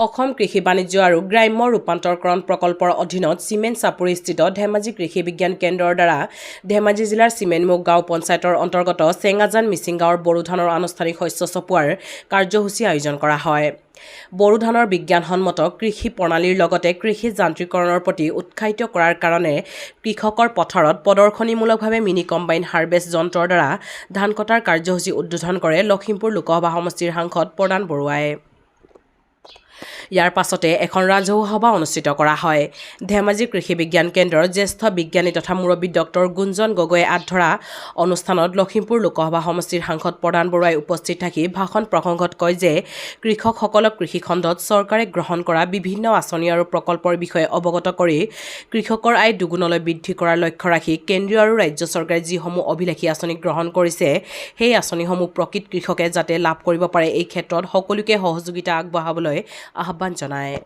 অসম কৃষি বাণিজ্য আৰু গ্ৰাম্য ৰূপান্তৰকৰণ প্ৰকল্পৰ অধীনত চিমেণ্ট চাপৰিস্থিত ধেমাজি কৃষি বিজ্ঞান কেন্দ্ৰৰ দ্বাৰা ধেমাজি জিলাৰ চিমেণ্টমুখ গাঁও পঞ্চায়তৰ অন্তৰ্গত চেঙাজান মিচিং গাঁৱৰ বড়ো ধানৰ আনুষ্ঠানিক শস্য চপোৱাৰ কাৰ্যসূচী আয়োজন কৰা হয়। বড়ো ধানৰ বিজ্ঞানসন্মত কৃষি প্ৰণালীৰ লগতে কৃষি যান্ত্ৰিকৰণৰ প্ৰতি উৎসাহিত কৰাৰ কাৰণে কৃষকৰ পথাৰত প্ৰদৰ্শনীমূলকভাৱে মিনি কম্বাইন হাৰ্ভেষ্ট যন্ত্ৰৰ দ্বাৰা ধান কটাৰ কাৰ্যসূচী উদ্বোধন কৰে লখিমপুৰ লোকসভা সমষ্টিৰ সাংসদ প্ৰদান বৰুৱাই। ইয়াৰ পাছতে এখন ৰাজহুৱা সভা অনুষ্ঠিত কৰা হয়। ধেমাজি কৃষি বিজ্ঞান কেন্দ্ৰৰ জ্যেষ্ঠ বিজ্ঞানী তথা মুৰব্বী ডক্টৰ গুঞ্জন গগৈয়ে আধৰা অনুষ্ঠানত লখিমপুৰ লোকসভা সমষ্টিৰ সাংসদ প্ৰদান বৰুৱাই উপস্থিত থাকি ভাষণ প্ৰসংগত কয় যে কৃষকসকলক কৃষিখণ্ডত চৰকাৰে গ্ৰহণ কৰা বিভিন্ন আঁচনি আৰু প্ৰকল্পৰ বিষয়ে অৱগত কৰি কৃষকৰ আয় দুগুণলৈ বৃদ্ধি কৰাৰ লক্ষ্য ৰাখি কেন্দ্ৰীয় আৰু ৰাজ্য চৰকাৰে যিসমূহ অভিলাষী আঁচনি গ্ৰহণ কৰিছে সেই আঁচনিসমূহ প্ৰকৃত কৃষকে যাতে লাভ কৰিব পাৰে এই ক্ষেত্ৰত সকলোকে সহযোগিতা আগবঢ়াবলৈ আহ্বান জনায়।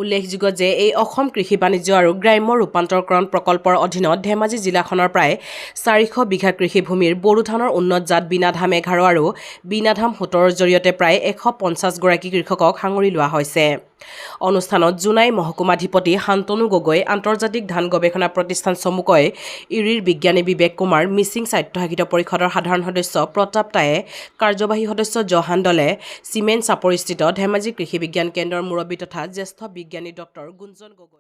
উল্লেখযোগ্য যে এই অসম কৃষি বাণিজ্য আৰু গ্ৰাম্য ৰূপান্তৰকৰণ প্ৰকল্পৰ অধীনত ধেমাজি জিলাখনৰ প্ৰায় 400 বিঘা কৃষিভূমিৰ বড়ো ধানৰ উন্নত জাত বীনাধাম 11 আৰু বীনাধাম 17ৰ জৰিয়তে প্ৰায় 150 গৰাকী কৃষকক সাঙুৰি লোৱা হৈছে। অনুষ্ঠানত জোনাই মহকুমাধিপতি শান্তনু গগৈ, আন্তৰ্জাতিক ধান গৱেষণা প্ৰতিষ্ঠান চমুকৈ ইৰিৰ বিজ্ঞানী বিবেক কুমাৰ, মিচিং স্বায়ত্তশাসিত পৰিষদৰ সাধাৰণ সদস্য প্ৰতাপ টায়ে, কাৰ্যবাহী সদস্য জহান দলে, চিমেণ্ট চাপৰিস্থিত ধেমাজি কৃষি বিজ্ঞান কেন্দ্ৰৰ মুৰব্বী তথা জ্যেষ্ঠ বিজ্ঞানী ডক্টৰ গুঞ্জন গগৈ।